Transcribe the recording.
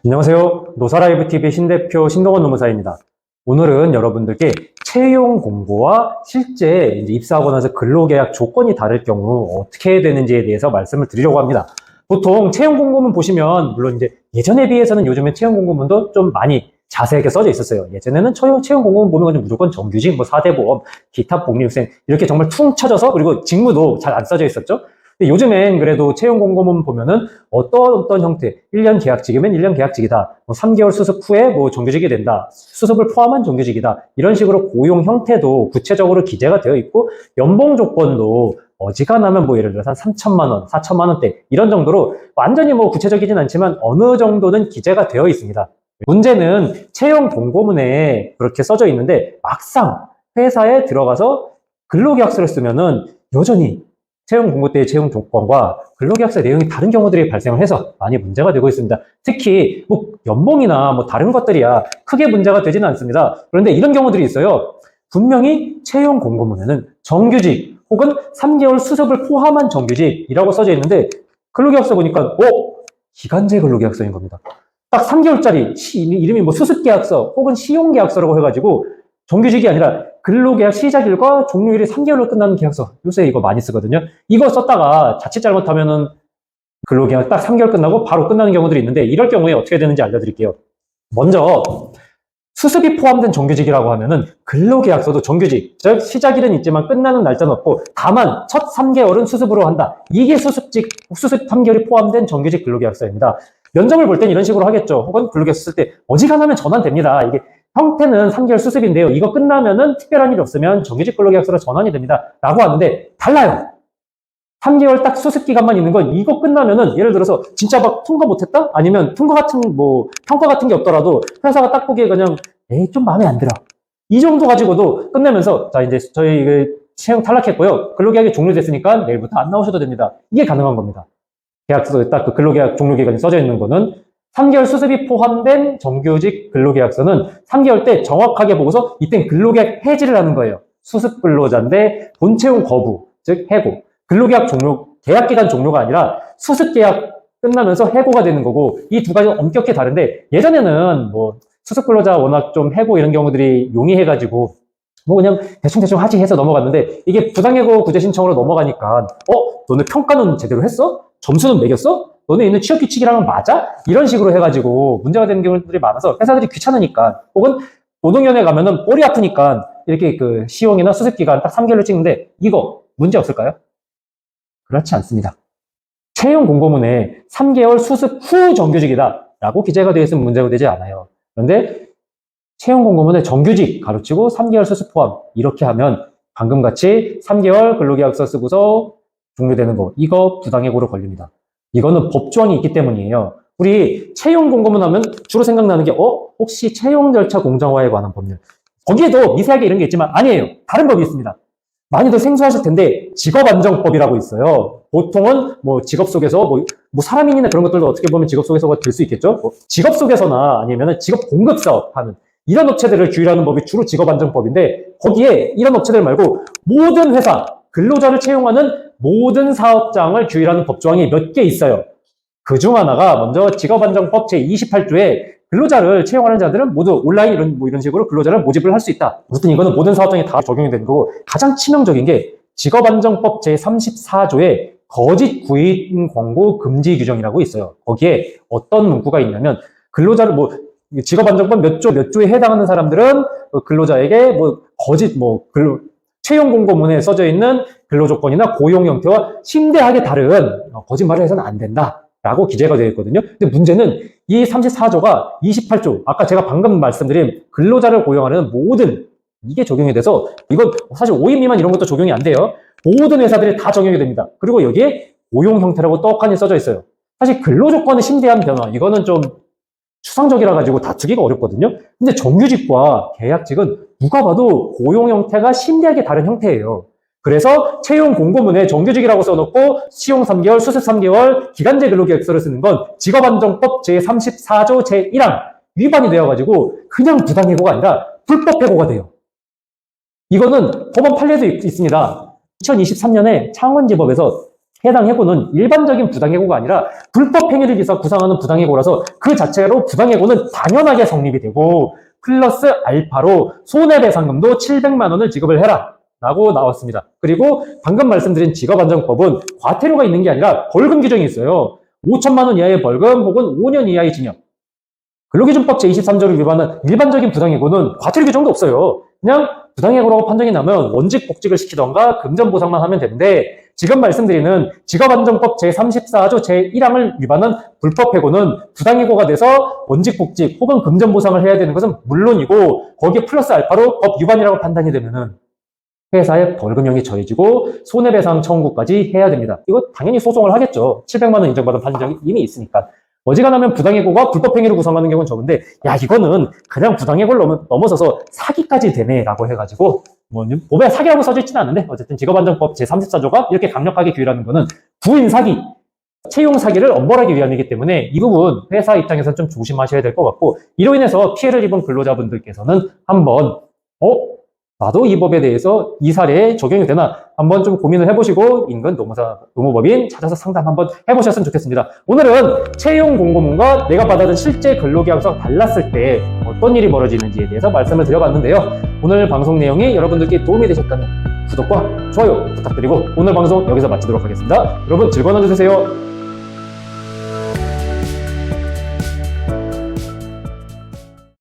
안녕하세요. 노사라이브TV 신대표 신동원 노무사입니다. 오늘은 여러분들께 채용 공고와 실제 입사하고 나서 근로계약 조건이 다를 경우 어떻게 해야 되는지에 대해서 말씀을 드리려고 합니다. 보통 채용 공고문 보시면 물론 이제 예전에 비해서는 요즘에 채용 공고문도 좀 많이 자세하게 써져 있었어요. 예전에는 채용 공고문 보면 그냥 무조건 정규직, 4대 보험, 기타 복리후생 이렇게 정말 퉁 쳐져서 그리고 직무도 잘 안 써져 있었죠. 근데 요즘엔 그래도 채용 공고문 보면은 어떤 형태, 1년 계약직이면 1년 계약직이다. 3개월 수습 후에 정규직이 된다. 수습을 포함한 정규직이다. 이런 식으로 고용 형태도 구체적으로 기재가 되어 있고 연봉 조건도 어지간하면 예를 들어서 한 3천만 원, 4천만 원대 이런 정도로 완전히 구체적이진 않지만 어느 정도는 기재가 되어 있습니다. 문제는 채용 공고문에 그렇게 써져 있는데 막상 회사에 들어가서 근로계약서를 쓰면은 여전히 채용 공고 때의 채용 조건과 근로계약서 내용이 다른 경우들이 발생을 해서 많이 문제가 되고 있습니다. 특히 연봉이나 다른 것들이야 크게 문제가 되지는 않습니다. 그런데 이런 경우들이 있어요. 분명히 채용 공고문에는 정규직 혹은 3개월 수습을 포함한 정규직이라고 써져 있는데 근로계약서 보니까 기간제 근로계약서인 겁니다. 딱 3개월짜리 이름이 수습계약서 혹은 시용계약서라고 해가지고 정규직이 아니라 근로계약 시작일과 종료일이 3개월로 끝나는 계약서. 요새 이거 많이 쓰거든요. 이거 썼다가 자칫 잘못하면은 근로계약 딱 3개월 끝나고 바로 끝나는 경우들이 있는데 이럴 경우에 어떻게 되는지 알려드릴게요. 먼저 수습이 포함된 정규직이라고 하면은 근로계약서도 정규직, 즉 시작일은 있지만 끝나는 날짜는 없고 다만 첫 3개월은 수습으로 한다. 이게 수습 3개월이 포함된 정규직 근로계약서입니다. 면접을 볼 땐 이런 식으로 하겠죠. 혹은 근로계약서 쓸 때 어지간하면 전환됩니다. 이게 형태는 3개월 수습인데요. 이거 끝나면은 특별한 일이 없으면 정규직 근로계약서로 전환이 됩니다. 라고 하는데 달라요. 3개월 딱 수습 기간만 있는 건 이거 끝나면은 예를 들어서 진짜 통과 못했다? 아니면 통과 같은 평가 같은 게 없더라도 회사가 딱 보기에 그냥 좀 마음에 안 들어. 이 정도 가지고도 끝내면서 자 이제 저희 채용 탈락했고요. 근로계약이 종료됐으니까 내일부터 안 나오셔도 됩니다. 이게 가능한 겁니다. 계약서 딱 그 근로계약 종료기간이 써져 있는 거는 3개월 수습이 포함된 정규직 근로계약서는 3개월 때 정확하게 보고서 이땐 근로계약 해지를 하는 거예요. 수습 근로자인데 본채용 거부, 즉 해고. 근로계약 종료, 계약기간 종료가 아니라 수습계약 끝나면서 해고가 되는 거고 이 두 가지가 엄격히 다른데 예전에는 수습 근로자 워낙 좀 해고 이런 경우들이 용이해가지고 그냥 대충 하지 해서 넘어갔는데 이게 부당해고 구제 신청으로 넘어가니까 너네 평가는 제대로 했어? 점수는 매겼어? 너네 있는 취업 규칙이랑은 맞아? 이런 식으로 해가지고 문제가 되는 경우들이 많아서 회사들이 귀찮으니까 혹은 노동위원회 가면은 꼬리 아프니까 이렇게 시용이나 수습기간 딱 3개월로 찍는데 이거 문제 없을까요? 그렇지 않습니다. 채용 공고문에 3개월 수습 후 정규직이다 라고 기재가 되어 있으면 문제가 되지 않아요. 그런데 채용 공고문에 정규직 가로치고 3개월 수습 포함 이렇게 하면 방금같이 3개월 근로계약서 쓰고서 종료되는 거 이거 부당해고로 걸립니다. 이거는 법조항이 있기 때문이에요. 우리 채용 공고문 하면 주로 생각나는 게 혹시 채용 절차 공정화에 관한 법률 거기에도 미세하게 이런 게 있지만 아니에요. 다른 법이 있습니다. 많이들 생소하실 텐데 직업안정법이라고 있어요. 보통은 직업 속에서 사람인이나 그런 것들도 어떻게 보면 직업 속에서가 될 수 있겠죠. 직업 속에서나 아니면 직업 공급 사업 하는 이런 업체들을 규율하는 법이 주로 직업안정법인데 거기에 이런 업체들 말고 모든 회사 근로자를 채용하는 모든 사업장을 규율하는 법조항이 몇 개 있어요. 그중 하나가 먼저 직업안정법 제28조에 근로자를 채용하는 자들은 모두 온라인 이런 식으로 근로자를 모집을 할 수 있다. 어쨌든 이거는 모든 사업장에 다 적용이 되는 거고 가장 치명적인 게 직업안정법 제34조에 거짓 구인 광고 금지 규정이라고 있어요. 거기에 어떤 문구가 있냐면 근로자를 직업안정법 몇 조에 해당하는 사람들은 근로자에게 거짓 채용 공고문에 써져 있는 근로조건이나 고용 형태와 심대하게 다른 거짓말을 해서는 안 된다. 라고 기재가 되어 있거든요. 근데 문제는 이 34조가 28조, 아까 제가 방금 말씀드린 근로자를 고용하는 모든 이게 적용이 돼서 이건 사실 5인 미만 이런 것도 적용이 안 돼요. 모든 회사들이 다 적용이 됩니다. 그리고 여기에 고용 형태라고 떡하니 써져 있어요. 사실 근로조건의 심대한 변화, 이거는 좀 추상적이라 가지고 다투기가 어렵거든요. 근데 정규직과 계약직은 누가 봐도 고용 형태가 심대하게 다른 형태예요. 그래서 채용 공고문에 정규직이라고 써놓고 시용 3개월, 수습 3개월, 기간제 근로계약서를 쓰는 건 직업안정법 제34조 제1항 위반이 되어가지고 그냥 부당해고가 아니라 불법해고가 돼요. 이거는 법원 판례도 있습니다. 2023년에 창원지법에서 해당 해고는 일반적인 부당해고가 아니라 불법 행위를 위해서 구상하는 부당해고라서 그 자체로 부당해고는 당연하게 성립이 되고 플러스 알파로 손해배상금도 700만 원을 지급을 해라 라고 나왔습니다. 그리고 방금 말씀드린 직업안정법은 과태료가 있는 게 아니라 벌금 규정이 있어요. 5천만 원 이하의 벌금 혹은 5년 이하의 징역. 근로기준법 제23조를 위반한 일반적인 부당해고는 과태료 규정도 없어요. 그냥 부당해고라고 판정이 나면 원직 복직을 시키던가 금전보상만 하면 되는데 지금 말씀드리는 직업안정법 제34조 제1항을 위반한 불법해고는 부당해고가 돼서 원직 복직 혹은 금전보상을 해야 되는 것은 물론이고 거기에 플러스 알파로 법 위반이라고 판단이 되면은 회사에 벌금형이 처해지고 손해배상 청구까지 해야 됩니다. 이거 당연히 소송을 하겠죠. 700만 원 인정받은 판정이 이미 있으니까. 어지간하면 부당해고가 불법행위를 구성하는 경우는 적은데 야 이거는 그냥 부당해고를 넘어서서 사기까지 되네 라고 해가지고 뭐 법에 사기라고 써져 있지는 않은데 어쨌든 직업안정법 제34조가 이렇게 강력하게 규율하는 거는 부인 사기, 채용 사기를 엄벌하기 위함이기 때문에 이 부분 회사 입장에서는 좀 조심하셔야 될 것 같고 이로 인해서 피해를 입은 근로자분들께서는 한번 나도 이 법에 대해서 이 사례에 적용이 되나 한번 좀 고민을 해보시고 인근 노무법인 찾아서 상담 한번 해보셨으면 좋겠습니다. 오늘은 채용 공고문과 내가 받아든 실제 근로계약서가 달랐을 때 어떤 일이 벌어지는지에 대해서 말씀을 드려봤는데요. 오늘 방송 내용이 여러분들께 도움이 되셨다면 구독과 좋아요 부탁드리고 오늘 방송 여기서 마치도록 하겠습니다. 여러분 즐거운 하루 되세요.